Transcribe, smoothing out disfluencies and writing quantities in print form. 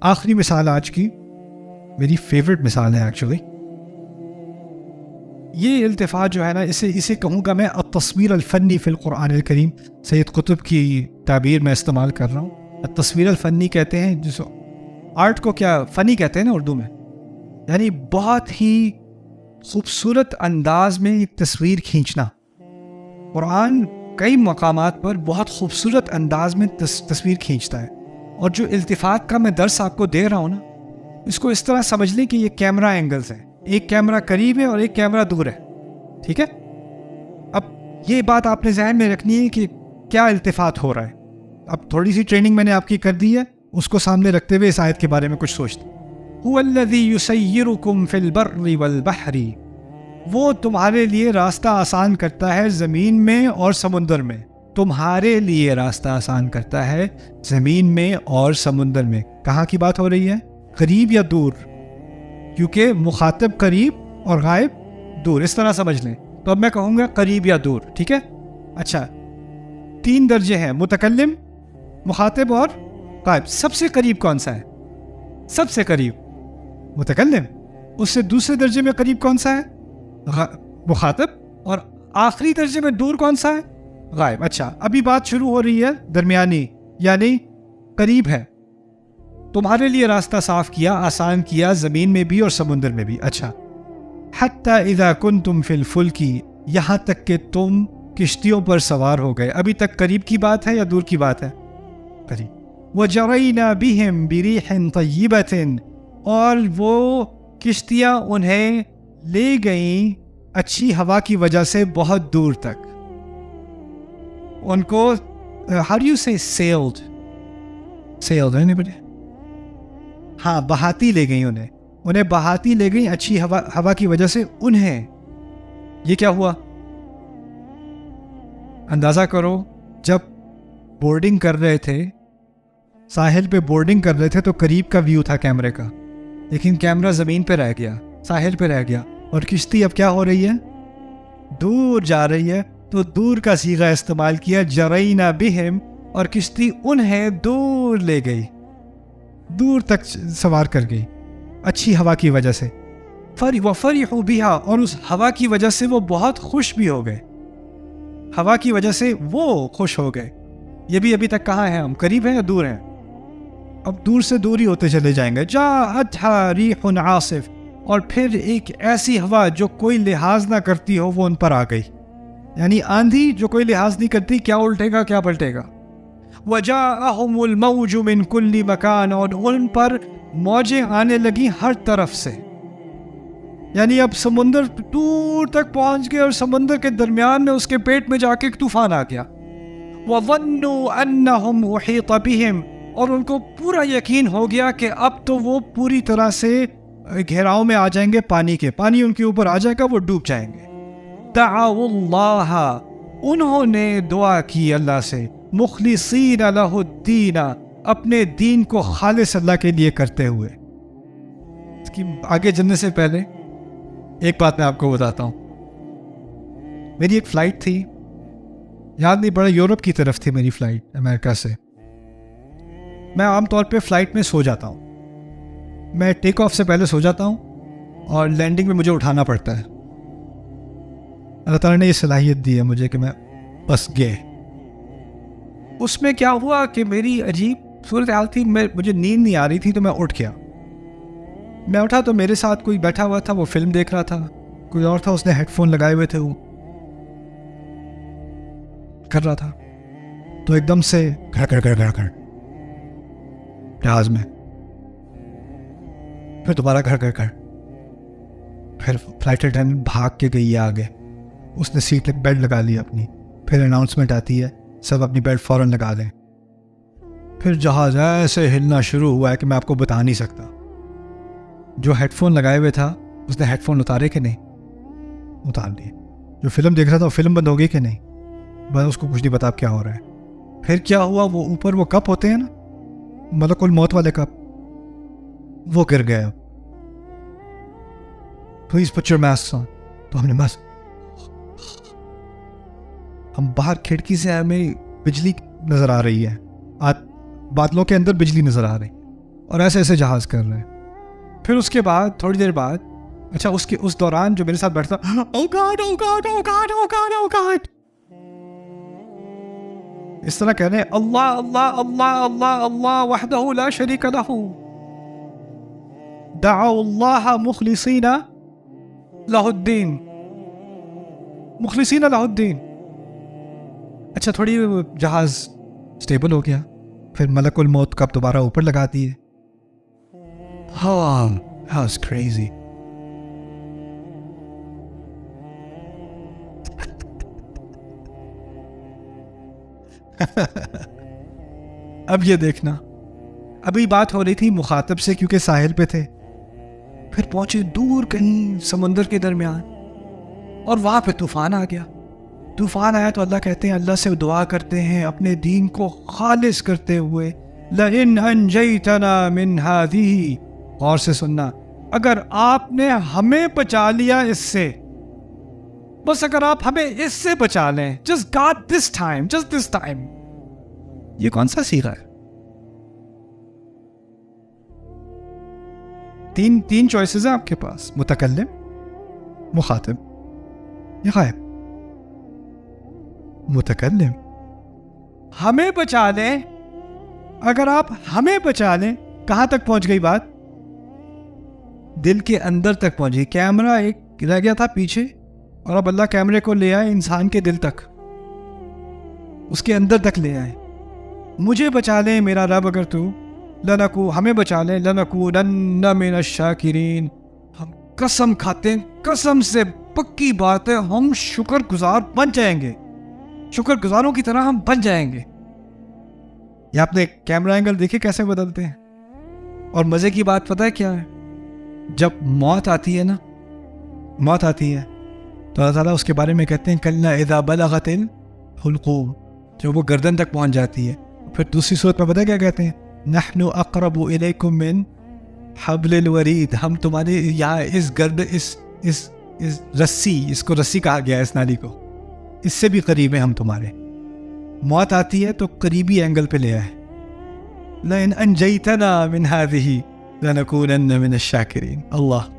آخری مثال آج کی میری فیوریٹ مثال ہے ایکچولی. یہ التفات جو ہے نا اسے کہوں گا میں التصویر الفنی فی القرآن الکریم. سید قطب کی تعبیر میں استعمال کر رہا ہوں. التصویر الفنی کہتے ہیں جس آرٹ کو کیا فنی کہتے ہیں نا اردو میں, یعنی بہت ہی خوبصورت انداز میں ایک تصویر کھینچنا. قرآن کئی مقامات پر بہت خوبصورت انداز میں تصویر کھینچتا ہے. اور جو التفات کا میں درس آپ کو دے رہا ہوں نا, اس کو اس طرح سمجھ لیں کہ یہ کیمرہ اینگلز ہیں. ایک کیمرہ قریب ہے اور ایک کیمرہ دور ہے, ٹھیک ہے. اب یہ بات آپ نے ذہن میں رکھنی ہے کہ کیا التفات ہو رہا ہے. اب تھوڑی سی ٹریننگ میں نے آپ کی کر دی ہے, اس کو سامنے رکھتے ہوئے اس آیت کے بارے میں کچھ سوچتے. هو الذی یسیرکم فی البر والبحر, وہ تمہارے لیے راستہ آسان کرتا ہے زمین میں اور سمندر میں. تمہارے لیے راستہ آسان کرتا ہے زمین میں اور سمندر میں. کہاں کی بات ہو رہی ہے؟ قریب یا دور؟ کیونکہ مخاطب قریب اور غائب دور, اس طرح سمجھ لیں. تو اب میں کہوں گا قریب یا دور, ٹھیک ہے. اچھا, 3 درجے ہیں, متکلم, مخاطب اور غائب. سب سے قریب کون سا ہے؟ سب سے قریب متکلم. اس سے دوسرے درجے میں قریب کون سا ہے؟ مخاطب. اور آخری درجے میں دور کون سا ہے؟ غائب. اچھا, ابھی بات شروع ہو رہی ہے درمیانی, یعنی قریب ہے. تمہارے لیے راستہ صاف کیا, آسان کیا, زمین میں بھی اور سمندر میں بھی. اچھا, حتی اذا کنتم فی الفلک, یہاں تک کہ تم کشتیوں پر سوار ہو گئے. ابھی تک قریب کی بات ہے یا دور کی بات ہے؟ قریب. وجرینا بہم بریح طیبۃ, اور وہ کشتیاں انہیں لے گئیں اچھی ہوا کی وجہ سے بہت دور تک. ان کو how do you say sailed anybody? ہاں, بہاتی لے گئی انہیں بہاتی لے گئی اچھی ہوا کی وجہ سے. انہیں یہ کیا ہوا؟ اندازہ کرو, جب بورڈنگ کر رہے تھے, ساحل پہ بورڈنگ کر رہے تھے تو قریب کا ویو تھا کیمرے کا, لیکن کیمرہ زمین پہ رہ گیا, ساحل پہ رہ گیا, اور کشتی اب کیا ہو رہی ہے؟ دور جا رہی ہے. تو دور کا صیغہ استعمال کیا, جرینا بہم, اور کشتی انہیں دور لے گئی, دور تک سوار کر گئی اچھی ہوا کی وجہ سے. وفرحوا بہا, اور اس ہوا کی وجہ سے وہ بہت خوش بھی ہو گئے. ہوا کی وجہ سے وہ خوش ہو گئے. یہ بھی ابھی تک کہاں ہیں ہم؟ قریب ہیں یا دور ہیں؟ اب دور سے دور ہی ہوتے چلے جائیں گے. جاءتھا ریح عاصف, اور پھر ایک ایسی ہوا جو کوئی لحاظ نہ کرتی ہو وہ ان پر آ گئی. یعنی آندھی جو کوئی لحاظ نہیں کرتی, کیا الٹے گا کیا پلٹے گا. وجاءہم الموج من کل مکان, اور ان پر موجیں آنے لگی ہر طرف سے. یعنی اب سمندر دور تک پہنچ گئے اور سمندر کے درمیان میں اس کے پیٹ میں جا کے ایک طوفان آ گیا. وظنوا انہم احیط بہم, اور ان کو پورا یقین ہو گیا کہ اب تو وہ پوری طرح سے گھیراؤ میں آ جائیں گے پانی کے, پانی ان کے اوپر آ جائے گا, وہ ڈوب جائیں گے. دعوا اللہ, انہوں نے دعا کی اللہ سے, مخلصین لہ الدین, اپنے دین کو خالص اللہ کے لیے کرتے ہوئے. اس کی آگے جانے سے پہلے ایک بات میں آپ کو بتاتا ہوں. میری ایک فلائٹ تھی, یاد نہیں پڑا, یورپ کی طرف تھی میری فلائٹ امریکہ سے. میں عام طور پہ فلائٹ میں سو جاتا ہوں, میں ٹیک آف سے پہلے سو جاتا ہوں, اور لینڈنگ میں مجھے اٹھانا پڑتا ہے. اللہ تعالیٰ نے یہ صلاحیت دی ہے مجھے کہ میں بس گئے. اس میں کیا ہوا کہ میری عجیب صورتحال تھی, مجھے نیند نہیں آ رہی تھی, تو میں اٹھ گیا. میں اٹھا تو میرے ساتھ کوئی بیٹھا ہوا تھا, وہ فلم دیکھ رہا تھا. کوئی اور تھا, اس نے ہیڈ فون لگائے ہوئے تھے, وہ کر رہا تھا. تو ایک دم سے گھر جہاز میں, پھر دوبارہ گھر پھر فلائٹ اٹینڈنٹ بھاگ کے گئی ہے آگے, اس نے سیٹ بیلٹ لگا لی اپنی. پھر اناؤنسمنٹ آتی ہے, سب اپنی بیلٹ فوراً لگا دیں. پھر جہاز ایسے ہلنا شروع ہوا ہے کہ میں آپ کو بتا نہیں سکتا. جو ہیڈ فون لگائے ہوئے تھا اس نے ہیڈ فون اتارے کہ نہیں؟ اتار لیے. جو فلم دیکھ رہا تھا وہ فلم بند ہو گئی کہ نہیں؟ بس اس کو کچھ نہیں پتا اب کیا ہو رہا ہے. پھر کیا ہوا, وہ اوپر وہ کپ ہوتے ہیں نا, ملک الموت والے کپ, وہ گر گئے. پلیز پٹ یور ماسک آن. تو ہم نے بس, ہم باہر کھڑکی سے ہمیں بجلی نظر آ رہی ہے, بادلوں کے اندر بجلی نظر آ رہی, اور ایسے ایسے جہاز کر رہے ہیں. پھر اس کے بعد تھوڑی دیر بعد اچھا اس دوران جو میرے ساتھ بیٹھتا او گاڈ او گاڈ او گاڈ او گاڈ او گاڈ اس طرح کہہ رہے ہیں اللہ اللہ اللہ اللہ اللہ وحدہ لا شریک لہ دعوا اللہ مخلصین لہ الدین مخلصین لہ الدین. اچھا تھوڑی جہاز سٹیبل ہو گیا, پھر ملک الموت کب دوبارہ اوپر لگا دیے. ہاں that's crazy. اب یہ دیکھنا, ابھی بات ہو رہی تھی مخاطب سے کیونکہ ساحل پہ تھے, پھر پہنچے دور کہیں سمندر کے درمیان اور وہاں پہ طوفان آ گیا. طوفان آیا تو اللہ کہتے ہیں, اللہ سے دعا کرتے ہیں اپنے دین کو خالص کرتے ہوئے لَإِنْ أَنْجَيْتَنَا مِنْ هَذِهِ. غور سے سننا, اگر آپ نے ہمیں بچا لیا اس سے, بس اگر آپ ہمیں اس سے بچا لیں, just God this time, just this time. یہ کون سا صیغہ ہے؟ تین چوائسز ہیں آپ کے پاس, متکلم, مخاطب یا غائب. متکلم, ہمیں بچا لیں, اگر آپ ہمیں بچا لیں. کہاں تک پہنچ گئی بات؟ دل کے اندر تک پہنچ گئی. کیمرہ ایک رہ گیا تھا پیچھے, اور اب اللہ کیمرے کو لے آئے انسان کے دل تک, اس کے اندر تک لے آئے. مجھے بچا لیں میرا رب اگر تو, ہمیں بچا لیں, لنکونن من الشاکرین. ہم قسم کھاتے ہیں, قسم سے پکی بات ہے, ہم شکر گزار بن جائیں گے, شکر گزاروں کی طرح ہم بن جائیں گے. یہ آپ نے کیمرہ اینگل دیکھے کیسے بدلتے ہیں. اور مزے کی بات پتہ ہے کیا ہے؟ جب موت آتی ہے نا, موت آتی ہے تو اللہ تعالیٰ اس کے بارے میں کہتے ہیں کلّا اذا بلغت الحلقوم, جو وہ گردن تک پہنچ جاتی ہے. پھر دوسری صورت میں پتہ کیا کہتے ہیں؟ نحن اقرب الیکم من حبل الورید. ہم تمہارے یہاں اس رسی, اس کو رسی کہا گیا ہے اس نالی کو, اس سے بھی قریب ہیں ہم تمہارے. موت آتی ہے تو قریبی اینگل پہ لے آئے. لئن انجیتنا من هذه لنکونن من الشاکرین. اللہ